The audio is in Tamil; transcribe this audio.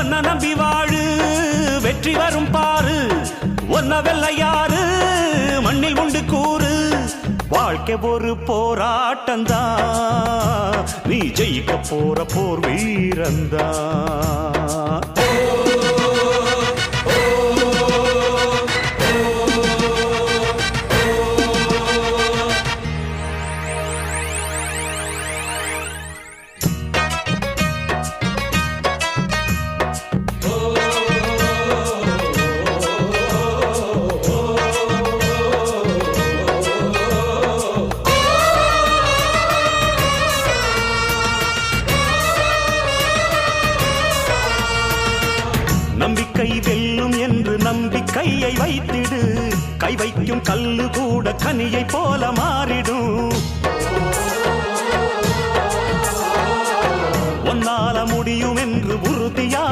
ஒன்ன நம்பி வாழு வெற்றி வரும் பாரு ஒன்ன வெள்ளையாறு மண்ணில் உண்டு கூறு வாழ்க்கை ஒரு போராட்டந்தா நீ ஜெயிக்க போற போர் வீரந்தா நம்பிக்கை வெல்லும் என்று நம்பிக்கையை வைத்திடு கை வைக்கும் கல்லு கூட கனியை போல மாறிடும் ஒன்னால முடியும் என்று உறுதியாக